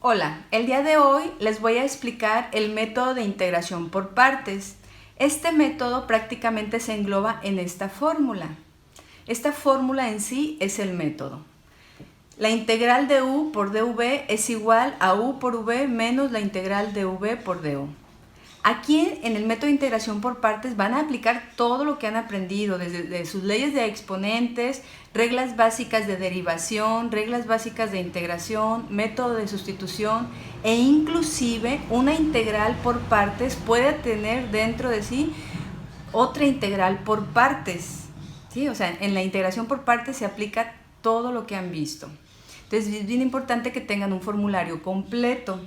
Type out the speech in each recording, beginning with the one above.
Hola, el día de hoy les voy a explicar el método de integración por partes. Este método prácticamente se engloba en esta fórmula. Esta fórmula en sí es el método. La integral de u por dv es igual a u por v menos la integral de v por du. Aquí en el método de integración por partes van a aplicar todo lo que han aprendido, desde sus leyes de exponentes, reglas básicas de derivación, reglas básicas de integración, método de sustitución e inclusive una integral por partes puede tener dentro de sí otra integral por partes. ¿Sí? O sea, en la integración por partes se aplica todo lo que han visto. Entonces es bien importante que tengan un formulario completo,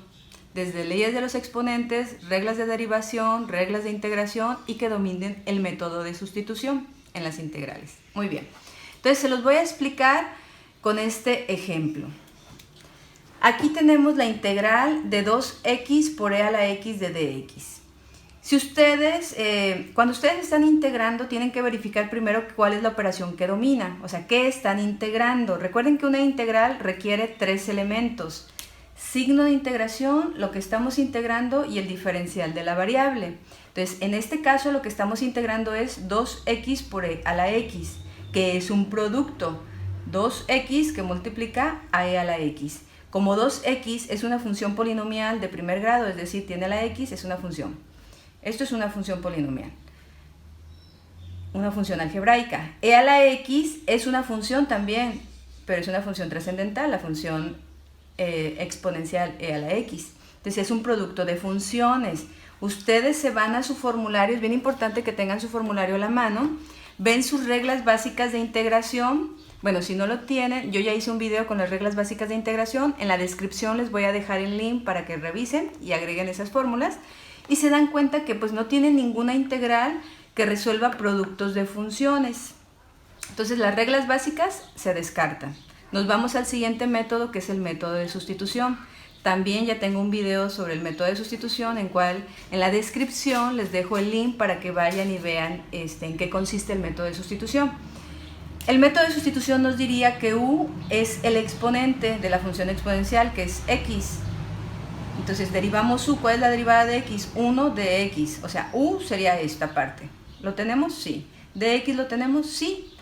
desde leyes de los exponentes, reglas de derivación, reglas de integración y que dominen el método de sustitución en las integrales. Muy bien, entonces se los voy a explicar con este ejemplo. Aquí tenemos la integral de 2x por e a la x de dx. Si ustedes, cuando ustedes están integrando, tienen que verificar primero cuál es la operación que domina, o sea, qué están integrando. Recuerden que una integral requiere 3 elementos: signo de integración, lo que estamos integrando y el diferencial de la variable. Entonces, en este caso lo que estamos integrando es 2x por e a la x, que es un producto, 2x que multiplica a e a la x. Como 2x es una función polinomial de primer grado, es decir, tiene la x, es una función. Esto es una función polinomial, una función algebraica. E a la x es una función también, pero es una función trascendental, la función exponencial e a la x. Entonces es un producto de funciones. Ustedes se van a su formulario, es bien importante que tengan su formulario a la mano, ven sus reglas básicas de integración. Bueno, si no lo tienen, yo ya hice un video con las reglas básicas de integración. En la descripción les voy a dejar el link para que revisen y agreguen esas fórmulas. Y se dan cuenta que pues no tienen ninguna integral que resuelva productos de funciones. Entonces las reglas básicas se descartan. Nos vamos al siguiente método, que es el método de sustitución. También ya tengo un video sobre el método de sustitución, en cual en la descripción les dejo el link para que vayan y vean en qué consiste el método de sustitución. El método de sustitución nos diría que u es el exponente de la función exponencial, que es x. Entonces derivamos u. ¿Cuál es la derivada de x? 1 de x. O sea, u sería esta parte. ¿Lo tenemos? Sí. ¿De x lo tenemos? Sí.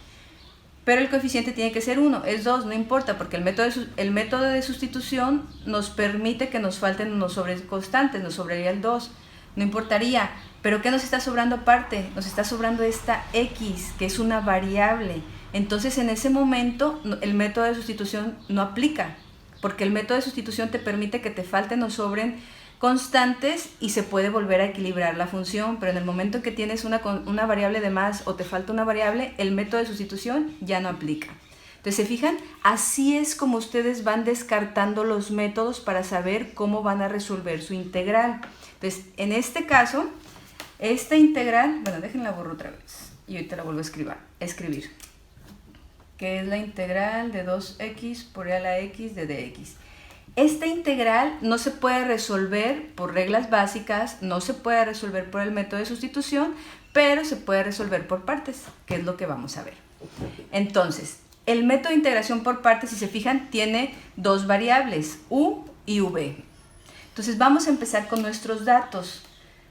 Pero el coeficiente tiene que ser 1. Es 2, no importa, porque el método de sustitución nos permite que nos falten unos sobreconstantes. Nos sobraría el 2. No importaría. ¿Pero qué nos está sobrando aparte? Nos está sobrando esta x, que es una variable. Entonces en ese momento el método de sustitución no aplica, porque el método de sustitución te permite que te falten o sobren constantes y se puede volver a equilibrar la función, pero en el momento en que tienes una variable de más o te falta una variable, el método de sustitución ya no aplica. Entonces, ¿se fijan? Así es como ustedes van descartando los métodos para saber cómo van a resolver su integral. Entonces, en este caso, esta integral, bueno, déjenla borro otra vez y ahorita la vuelvo a escribir, que es la integral de 2x por e a la x de dx. Esta integral no se puede resolver por reglas básicas, no se puede resolver por el método de sustitución, pero se puede resolver por partes, que es lo que vamos a ver. Entonces, el método de integración por partes, si se fijan, tiene dos variables, u y v. Entonces vamos a empezar con nuestros datos.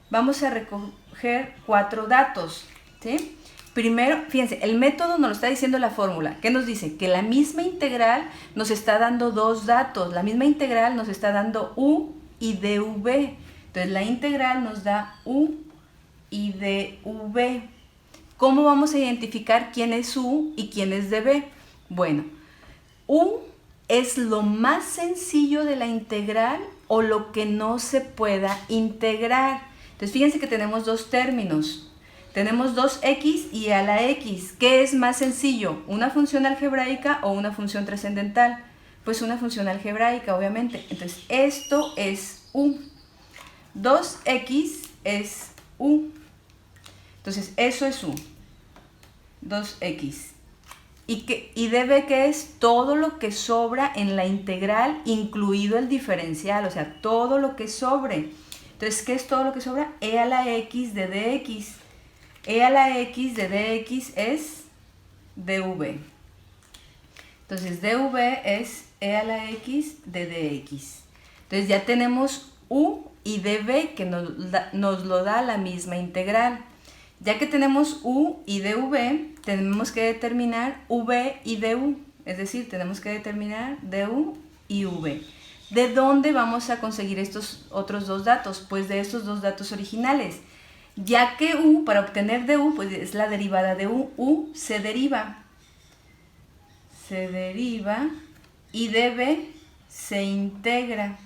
Vamos a recoger 4 datos, ¿sí? Primero, fíjense, el método nos lo está diciendo la fórmula. ¿Qué nos dice? Que la misma integral nos está dando dos datos. La misma integral nos está dando u y dv. Entonces, la integral nos da u y dv. ¿Cómo vamos a identificar quién es u y quién es dv? Bueno, u es lo más sencillo de la integral o lo que no se pueda integrar. Entonces, fíjense que tenemos dos términos. Tenemos 2x y a la x. ¿Qué es más sencillo? ¿Una función algebraica o una función trascendental? Pues una función algebraica, obviamente. Entonces, esto es u. 2x es u. Entonces, eso es u. 2x. ¿Y db qué es? Todo lo que sobra en la integral, incluido el diferencial. O sea, todo lo que sobre. Entonces, ¿qué es todo lo que sobra? E a la x de dx. E a la x de dx es dv. Entonces dv es e a la x de dx. Entonces ya tenemos u y dv que nos lo da la misma integral. Ya que tenemos u y dv, tenemos que determinar v y du, es decir, tenemos que determinar du y v. ¿De dónde vamos a conseguir estos otros dos datos? Pues de estos dos datos originales. Ya que u, para obtener du, pues es la derivada de u se deriva. Y dv se integra.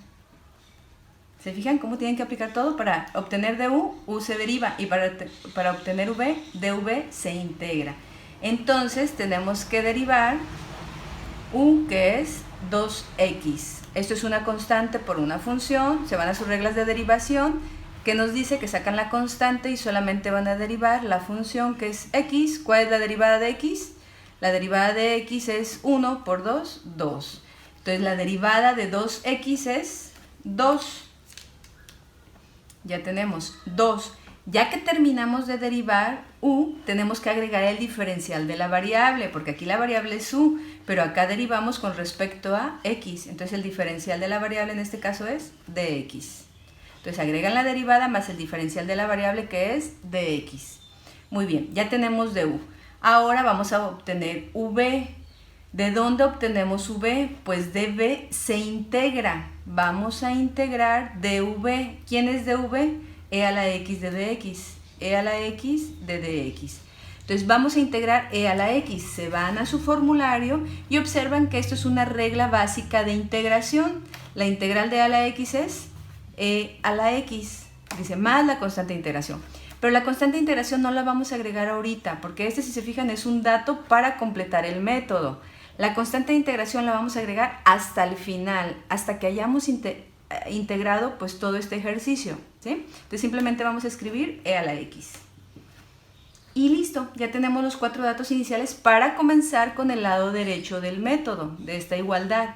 ¿Se fijan cómo tienen que aplicar todo? Para obtener du, u se deriva, y para obtener v, dv se integra. Entonces tenemos que derivar u, que es 2x. Esto es una constante por una función, se van a sus reglas de derivación, que nos dice que sacan la constante y solamente van a derivar la función que es x. ¿Cuál es la derivada de x? La derivada de x es 1 por 2, 2. Entonces la derivada de 2x es 2. Ya tenemos 2. Ya que terminamos de derivar u, tenemos que agregar el diferencial de la variable, porque aquí la variable es u, pero acá derivamos con respecto a x. Entonces el diferencial de la variable en este caso es dx. Entonces agregan la derivada más el diferencial de la variable que es dx. Muy bien, ya tenemos du. Ahora vamos a obtener v. ¿De dónde obtenemos v? Pues dv se integra. Vamos a integrar dv. ¿Quién es dv? E a la x de dx. E a la x de dx. Entonces vamos a integrar e a la x. Se van a su formulario y observan que esto es una regla básica de integración. La integral de e a la x es e a la x. Dice más la constante de integración. Pero la constante de integración no la vamos a agregar ahorita, porque si se fijan, es un dato para completar el método. La constante de integración la vamos a agregar hasta el final, hasta que hayamos integrado pues todo este ejercicio, ¿sí? Entonces simplemente vamos a escribir e a la x. Y listo, ya tenemos los 4 datos iniciales para comenzar con el lado derecho del método, de esta igualdad.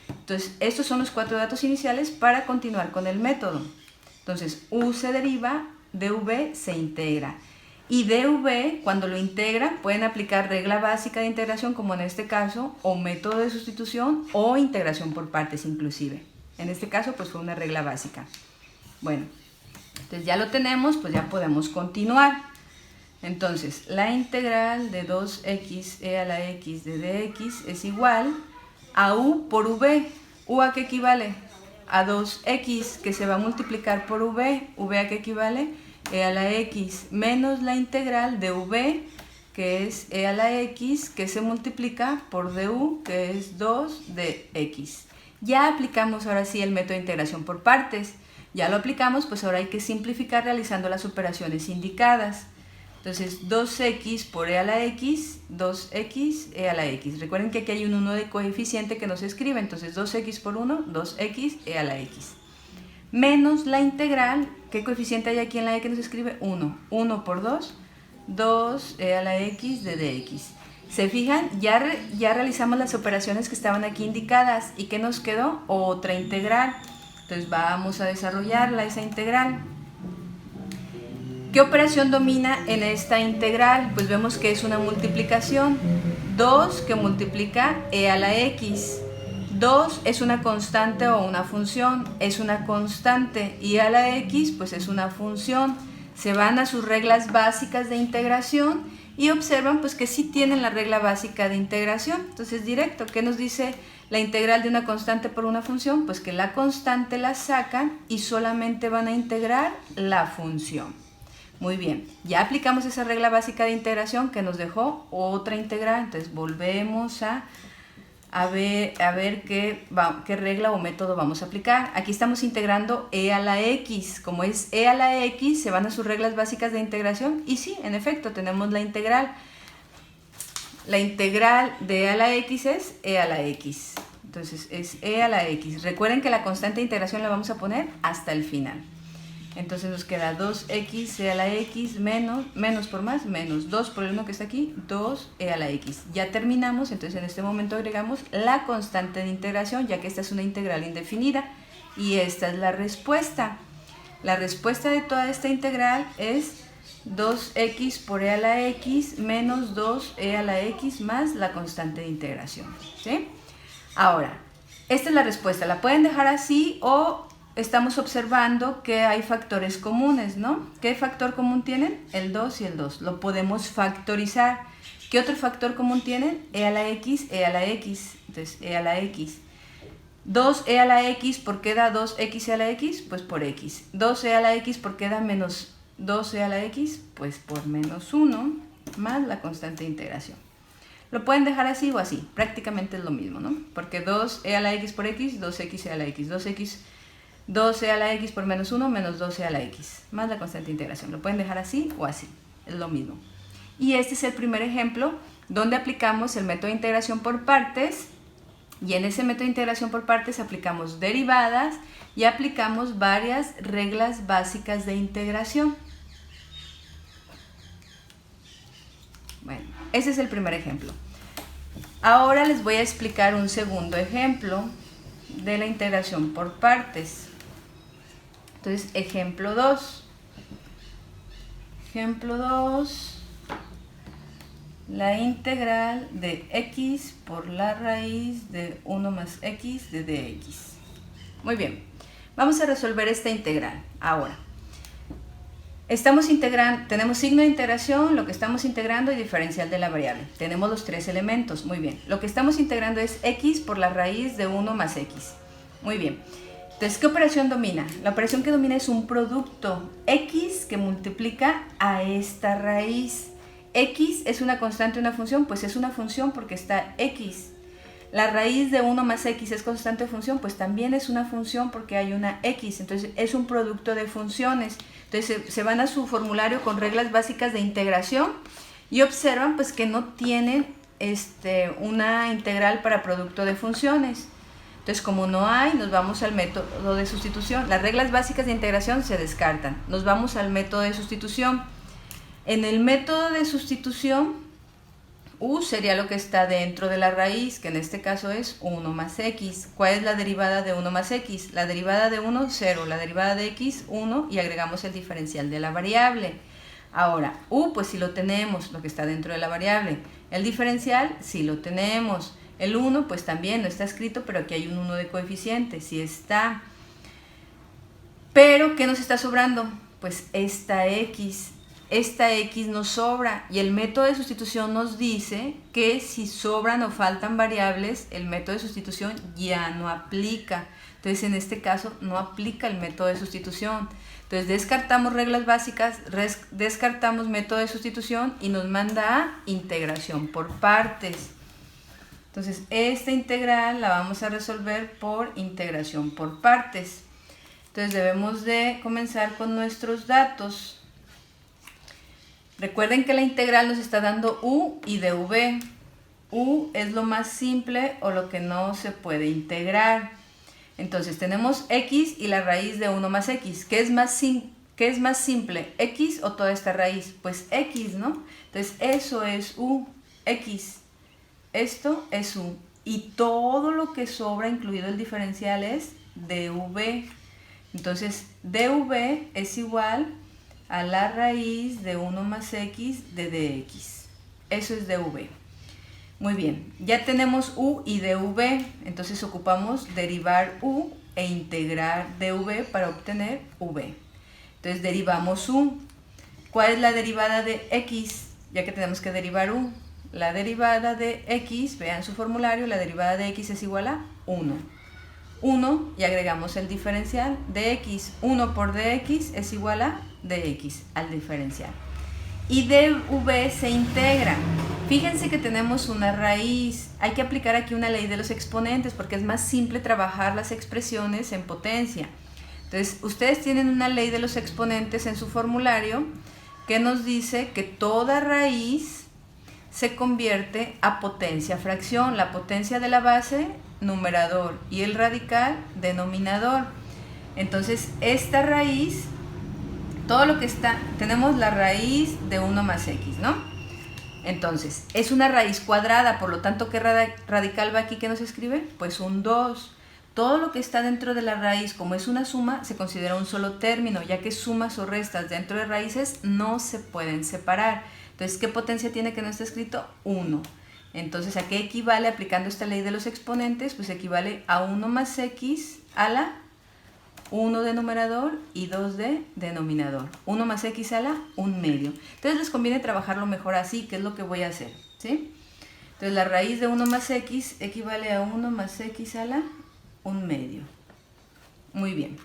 Entonces estos son los 4 datos iniciales para continuar con el método. Entonces u se deriva, dv se integra. Y dv, cuando lo integran, pueden aplicar regla básica de integración, como en este caso, o método de sustitución, o integración por partes inclusive. En este caso, pues fue una regla básica. Bueno, entonces ya lo tenemos, pues ya podemos continuar. Entonces, la integral de 2x e a la x de dx es igual a u por v. ¿U a qué equivale? A 2x, que se va a multiplicar por v. ¿V a qué equivale? E a la x menos la integral de v, que es e a la x, que se multiplica por du, que es 2 de x. Ya aplicamos ahora sí el método de integración por partes. Ya lo aplicamos, pues ahora hay que simplificar realizando las operaciones indicadas. Entonces 2x por e a la x, 2x e a la x. Recuerden que aquí hay un 1 de coeficiente que no se escribe, entonces 2x por 1, 2x e a la x. Menos la integral, ¿qué coeficiente hay aquí en la e que nos escribe? 1. 1 por 2, 2 e a la x de dx. ¿Se fijan? Ya realizamos las operaciones que estaban aquí indicadas. ¿Y qué nos quedó? Otra integral. Entonces vamos a desarrollarla, esa integral. ¿Qué operación domina en esta integral? Pues vemos que es una multiplicación. 2 que multiplica e a la x. 2 es una constante o una función, es una constante, y a la x pues es una función. Se van a sus reglas básicas de integración y observan pues que sí tienen la regla básica de integración. Entonces directo, ¿qué nos dice la integral de una constante por una función? Pues que la constante la sacan y solamente van a integrar la función. Muy bien, ya aplicamos esa regla básica de integración que nos dejó otra integral. Entonces volvemos a ver qué regla o método vamos a aplicar. Aquí estamos integrando e a la x. Como es e a la x, se van a sus reglas básicas de integración. Y sí, en efecto, tenemos la integral. La integral de e a la x es e a la x. Entonces es e a la x. Recuerden que la constante de integración la vamos a poner hasta el final. Entonces nos queda 2x e a la x menos por más, menos 2 por el 1 que está aquí, 2 e a la x. Ya terminamos, entonces en este momento agregamos la constante de integración, ya que esta es una integral indefinida. Y esta es la respuesta. La respuesta de toda esta integral es 2x por e a la x menos 2e a la x más la constante de integración, ¿sí? Ahora, Esta es la respuesta. La pueden dejar así o estamos observando que hay factores comunes, ¿no? ¿Qué factor común tienen? El 2 y el 2. Lo podemos factorizar. ¿Qué otro factor común tienen? E a la x, e a la x. Entonces, e a la x. 2e a la x, ¿por qué da 2x a la x? Pues por x. 2e a la x, ¿por qué da menos 2e a la x? Pues por menos 1 más la constante de integración. Lo pueden dejar así o así, prácticamente es lo mismo, ¿no? Porque 2e a la x por x, 2x a la x, 2e a la x por menos 1 menos 2e a la x, más la constante de integración. Lo pueden dejar así o así, es lo mismo. Y este es el primer ejemplo donde aplicamos el método de integración por partes. Y en ese método de integración por partes aplicamos derivadas y aplicamos varias reglas básicas de integración. Bueno, ese es el primer ejemplo. Ahora les voy a explicar un segundo ejemplo de la integración por partes. Entonces, ejemplo 2. Ejemplo 2. La integral de x por la raíz de 1 más x de dx. Muy bien, vamos a resolver esta integral. Ahora, estamos integrando, tenemos signo de integración, lo que estamos integrando y diferencial de la variable. Tenemos los tres elementos, muy bien. Lo que estamos integrando es x por la raíz de 1 más x. Muy bien. Entonces, ¿qué operación domina? La operación que domina es un producto x que multiplica a esta raíz. X es una constante de una función, pues es una función porque está x. La raíz de 1 más x es constante de función, pues también es una función porque hay una x. Entonces es un producto de funciones. Entonces se van a su formulario con reglas básicas de integración y observan pues que no tienen una integral para producto de funciones. Entonces como no hay, nos vamos al método de sustitución. Las reglas básicas de integración se descartan. Nos vamos al método de sustitución. En el método de sustitución, u sería lo que está dentro de la raíz, que en este caso es 1 más x. ¿Cuál es la derivada de 1 más x? La derivada de 1, 0. La derivada de x, 1, y agregamos el diferencial de la variable. Ahora, u, pues si lo tenemos, lo que está dentro de la variable. El diferencial, si lo tenemos. El 1, pues también no está escrito, pero aquí hay un 1 de coeficiente, sí está. Pero, ¿qué nos está sobrando? Pues esta x nos sobra y el método de sustitución nos dice que si sobran o faltan variables, el método de sustitución ya no aplica. Entonces, en este caso, no aplica el método de sustitución. Entonces, descartamos reglas básicas, descartamos método de sustitución y nos manda a integración por partes. Entonces, esta integral la vamos a resolver por integración por partes. Entonces, debemos de comenzar con nuestros datos. Recuerden que la integral nos está dando u y dv. U es lo más simple o lo que no se puede integrar. Entonces tenemos x y la raíz de 1 más x. ¿Qué es más simple? ¿X o toda esta raíz? Pues x, ¿no? Entonces eso es u, x. Esto es u. Y todo lo que sobra, incluido el diferencial, es dv. Entonces dv es igual a la raíz de 1 más x de dx. Eso es dv. Muy bien, ya tenemos u y dv, entonces ocupamos derivar u e integrar dv para obtener v. Entonces derivamos u. ¿Cuál es la derivada de x? Ya que tenemos que derivar u. La derivada de x, vean su formulario, la derivada de x es igual a 1. 1 y agregamos el diferencial de x. 1 por dx es igual a dx al diferencial. Y dv se integra. Fíjense que tenemos una raíz. Hay que aplicar aquí una ley de los exponentes porque es más simple trabajar las expresiones en potencia. Entonces, ustedes tienen una ley de los exponentes en su formulario que nos dice que toda raíz se convierte a potencia fracción. La potencia de la base, numerador, y el radical, denominador. Entonces, esta raíz, todo lo que está, tenemos la raíz de 1 más x, ¿no? Entonces, es una raíz cuadrada, por lo tanto, ¿qué radical va aquí que nos escribe? Pues un 2. Todo lo que está dentro de la raíz, como es una suma, se considera un solo término, ya que sumas o restas dentro de raíces no se pueden separar. Entonces, ¿qué potencia tiene que no está escrito? 1. Entonces, ¿a qué equivale aplicando esta ley de los exponentes? Pues equivale a 1 más x a la 1 de numerador y 2 de denominador. 1 más x a la 1 medio. Entonces les conviene trabajarlo mejor así, que es lo que voy a hacer, ¿sí? Entonces la raíz de 1 más x equivale a 1 más x a la 1 medio. Muy bien.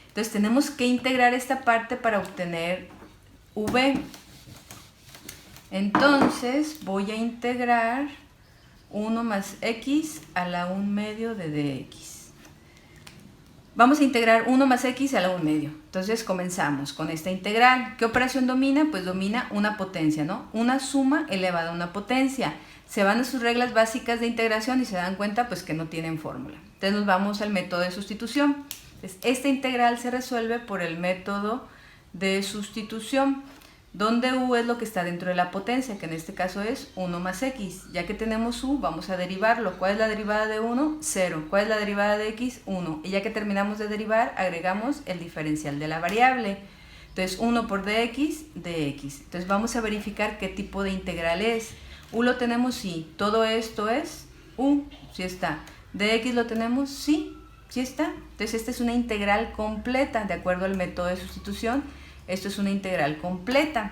Entonces tenemos que integrar esta parte para obtener v. Entonces voy a integrar 1 más x a la 1 medio de dx. Vamos a integrar 1 más x a la 1 medio. Entonces comenzamos con esta integral. ¿Qué operación domina? Pues domina una potencia, ¿no? Una suma elevada a una potencia. Se van a sus reglas básicas de integración y se dan cuenta pues que no tienen fórmula. Entonces nos vamos al método de sustitución. Entonces, esta integral se resuelve por el método de sustitución, donde u es lo que está dentro de la potencia, que en este caso es 1 más x. Ya que tenemos u, vamos a derivarlo. ¿Cuál es la derivada de 1? 0. ¿Cuál es la derivada de x? 1. Y ya que terminamos de derivar, agregamos el diferencial de la variable. Entonces, 1 por dx, dx. Entonces, vamos a verificar qué tipo de integral es. U lo tenemos, sí. Todo esto es u, sí está. Dx lo tenemos, sí, sí está. Entonces, esta es una integral completa, de acuerdo al método de sustitución. Esto es una integral completa,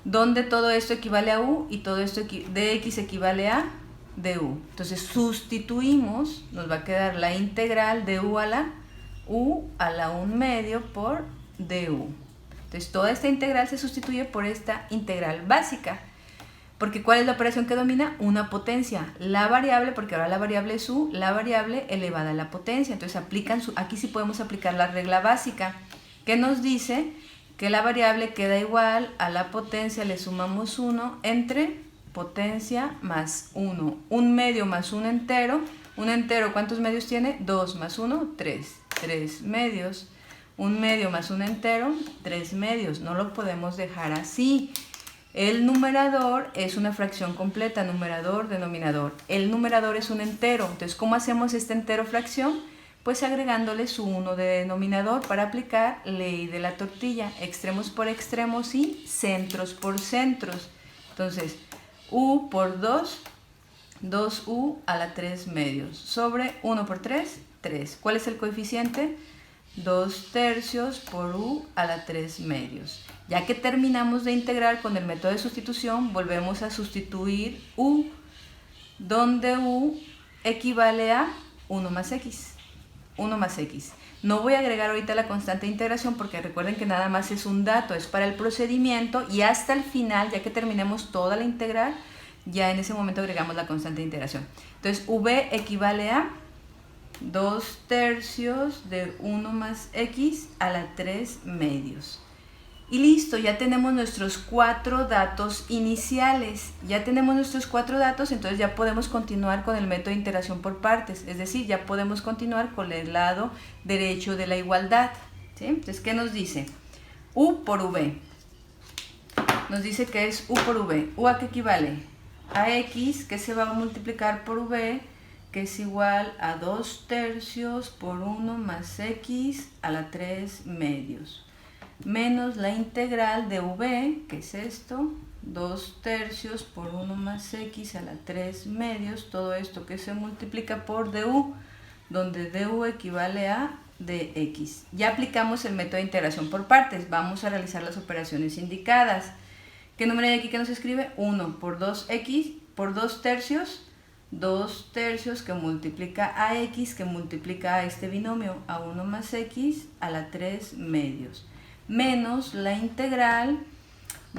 donde todo esto equivale a u y todo esto dx equivale a du. Entonces sustituimos, nos va a quedar la integral de u a la 1 medio por du. Entonces toda esta integral se sustituye por esta integral básica. Porque ¿cuál es la operación que domina? Una potencia. La variable, porque ahora la variable es u, la variable elevada a la potencia. Entonces aquí sí podemos aplicar la regla básica, que nos dice que la variable queda igual a la potencia, le sumamos 1 entre potencia más 1. 1 medio más 1 entero. Un entero, ¿cuántos medios tiene? 2 más 1, 3. 3 medios. 1 medio más 1 entero, 3 medios. No lo podemos dejar así. El numerador es una fracción completa, numerador, denominador. El numerador es un entero. Entonces, ¿cómo hacemos esta entero fracción? Pues agregándole su 1 de denominador para aplicar ley de la tortilla, extremos por extremos y centros por centros. Entonces, u por 2, 2u a la 3 medios, sobre 1 por 3, 3. ¿Cuál es el coeficiente? 2 tercios por u a la 3 medios. Ya que terminamos de integrar con el método de sustitución, volvemos a sustituir u, donde u equivale a 1 más x. 1 más x. No voy a agregar ahorita la constante de integración porque recuerden que nada más es un dato, es para el procedimiento y hasta el final, ya que terminemos toda la integral, ya en ese momento agregamos la constante de integración. Entonces, v equivale a 2 tercios de 1 más x a la 3 medios. Y listo, ya tenemos nuestros 4 datos iniciales. Ya tenemos nuestros 4 datos, entonces ya podemos continuar con el método de integración por partes. Es decir, ya podemos continuar con el lado derecho de la igualdad, ¿sí? Entonces, ¿qué nos dice? U por v. Nos dice que es u por v. ¿U a qué equivale? A x, que se va a multiplicar por v, que es igual a 2 tercios por 1 más x a la 3 medios. Menos la integral de v, que es esto, 2 tercios por 1 más x a la 3 medios, todo esto que se multiplica por du, donde du equivale a dx. Ya aplicamos el método de integración por partes, vamos a realizar las operaciones indicadas. ¿Qué número hay aquí que nos escribe? 1 por 2x por 2 tercios, 2 tercios que multiplica a x, que multiplica a este binomio, a 1 más x a la 3 medios. Menos la integral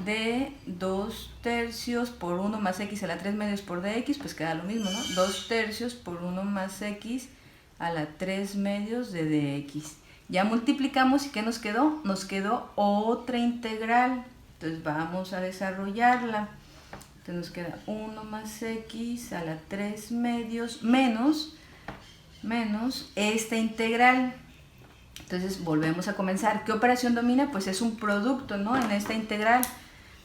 de 2 tercios por 1 más x a la 3 medios por dx, pues queda lo mismo, ¿no? 2 tercios por 1 más x a la 3 medios de dx. Ya multiplicamos y ¿qué nos quedó? Nos quedó otra integral. Entonces vamos a desarrollarla. Entonces nos queda 1 más x a la 3 medios menos esta integral. Entonces volvemos a comenzar. ¿Qué operación domina? Pues es un producto, ¿no? En esta integral.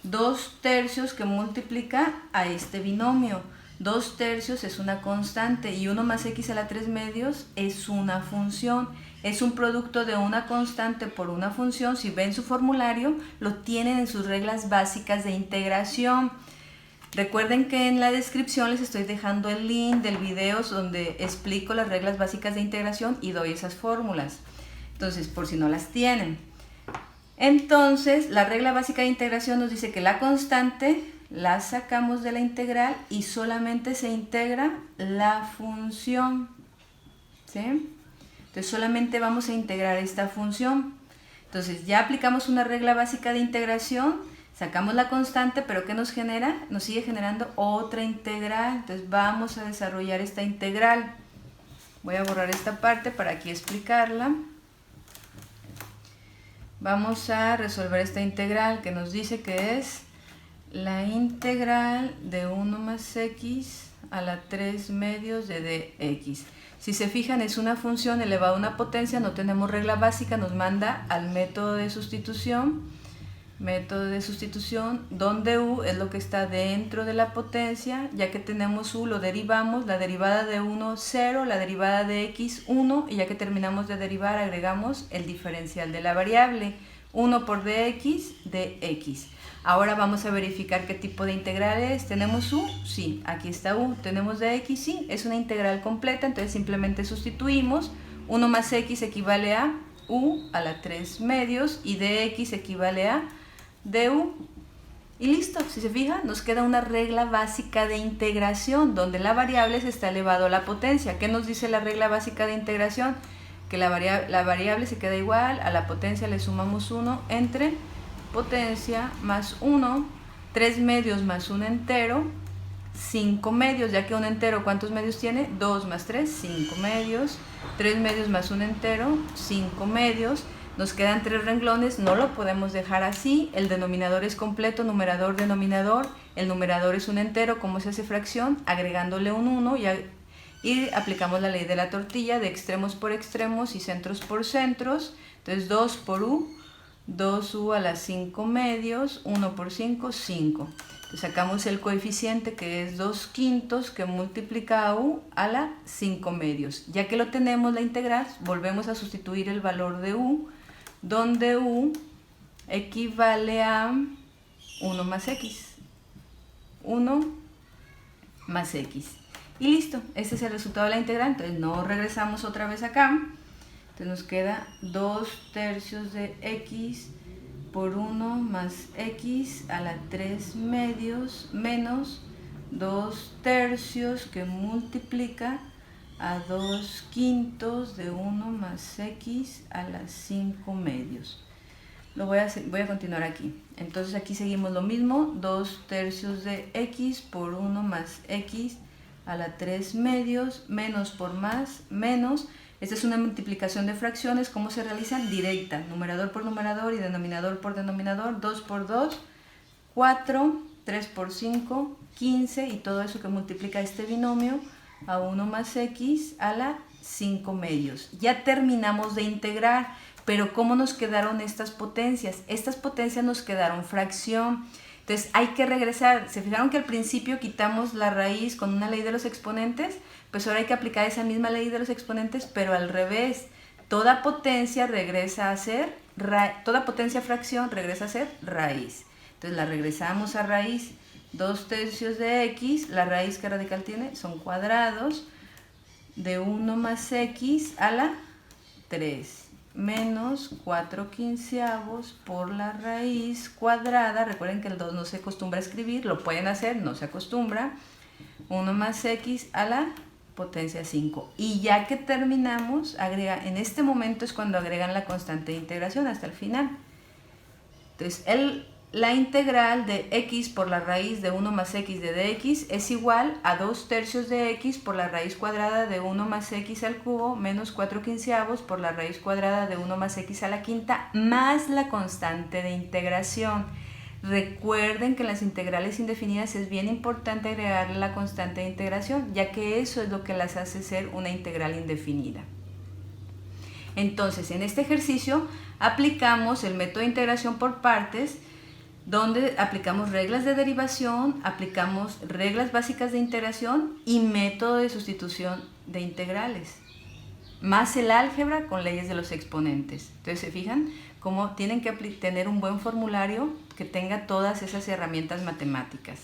2 tercios que multiplica a este binomio. 2 tercios es una constante y 1 más x a la 3 medios es una función. Es un producto de una constante por una función. Si ven su formulario, lo tienen en sus reglas básicas de integración. Recuerden que en la descripción les estoy dejando el link del video donde explico las reglas básicas de integración y doy esas fórmulas. Entonces, por si no las tienen. Entonces, la regla básica de integración nos dice que la constante la sacamos de la integral y solamente se integra la función. ¿Sí? Entonces, solamente vamos a integrar esta función. Entonces, ya aplicamos una regla básica de integración. Sacamos la constante, pero ¿qué nos genera? Nos sigue generando otra integral. Entonces vamos a desarrollar esta integral. Voy a borrar esta parte para aquí explicarla. Vamos a resolver esta integral que nos dice que es la integral de 1 más x a la 3 medios de dx. Si se fijan, es una función elevada a una potencia, no tenemos regla básica, nos manda al método de sustitución. Método de sustitución, donde u es lo que está dentro de la potencia. Ya que tenemos u, lo derivamos, la derivada de 1, 0, la derivada de x, 1, y ya que terminamos de derivar, agregamos el diferencial de la variable, 1 por dx, dx. Ahora vamos a verificar qué tipo de integral es. ¿Tenemos u? Sí, aquí está u. ¿Tenemos dx? Sí, es una integral completa, entonces simplemente sustituimos. 1 más x equivale a u a la 3 medios y dx equivale a du, y listo. Si se fijan, nos queda una regla básica de integración donde la variable se está elevado a la potencia. ¿Qué nos dice la regla básica de integración? Que la variable se queda igual, a la potencia le sumamos 1 entre potencia más 1, 3 medios más un entero, 5 medios, ya que un entero, ¿cuántos medios tiene? 2 más 3, 5 medios, 3 medios más un entero, 5 medios. Nos quedan 3 renglones, no lo podemos dejar así. El denominador es completo, numerador, denominador. El numerador es un entero. ¿Cómo se hace fracción? Agregándole un 1 y aplicamos la ley de la tortilla de extremos por extremos y centros por centros. Entonces 2 por u, 2u a las 5 medios, 1 por 5, 5. Entonces sacamos el coeficiente que es 2 quintos que multiplica a u a la 5 medios. Ya que lo tenemos la integral, volvemos a sustituir el valor de u, donde u equivale a 1 más x. 1 más x. Y listo, este es el resultado de la integral. Entonces no regresamos otra vez acá. Entonces nos queda 2 tercios de x por 1 más x a la 3 medios menos 2 tercios que multiplica a 2 quintos de 1 más x a las 5 medios. Voy a continuar aquí. Entonces aquí seguimos lo mismo, 2 tercios de x por 1 más x a la 3 medios, menos por más, menos. Esta es una multiplicación de fracciones. ¿Cómo se realizan? Directa, numerador por numerador y denominador por denominador. 2 por 2, 4, 3 por 5, 15, y todo eso que multiplica este binomio a 1 más x a la 5 medios. Ya terminamos de integrar, pero ¿cómo nos quedaron estas potencias? Estas potencias nos quedaron fracción. Entonces hay que regresar. ¿Se fijaron que al principio quitamos la raíz con una ley de los exponentes? Pues ahora hay que aplicar esa misma ley de los exponentes, pero al revés. Toda potencia regresa a ser, toda potencia fracción regresa a ser raíz. Entonces la regresamos a raíz. 2 tercios de x, la raíz que radical tiene son cuadrados de 1 más x a la 3 menos 4 quinceavos por la raíz cuadrada. Recuerden que el 2 no se acostumbra a escribir, lo pueden hacer, no se acostumbra. 1 más x a la potencia 5. Y ya que terminamos, en este momento es cuando agregan la constante de integración hasta el final. Entonces la integral de x por la raíz de 1 más x de dx es igual a 2 tercios de x por la raíz cuadrada de 1 más x al cubo menos 4 quinceavos por la raíz cuadrada de 1 más x a la quinta más la constante de integración. Recuerden que en las integrales indefinidas es bien importante agregarle la constante de integración, ya que eso es lo que las hace ser una integral indefinida. Entonces, en este ejercicio aplicamos el método de integración por partes, donde aplicamos reglas de derivación, aplicamos reglas básicas de integración y método de sustitución de integrales, más el álgebra con leyes de los exponentes. Entonces, ¿se fijan cómo tienen que tener un buen formulario que tenga todas esas herramientas matemáticas?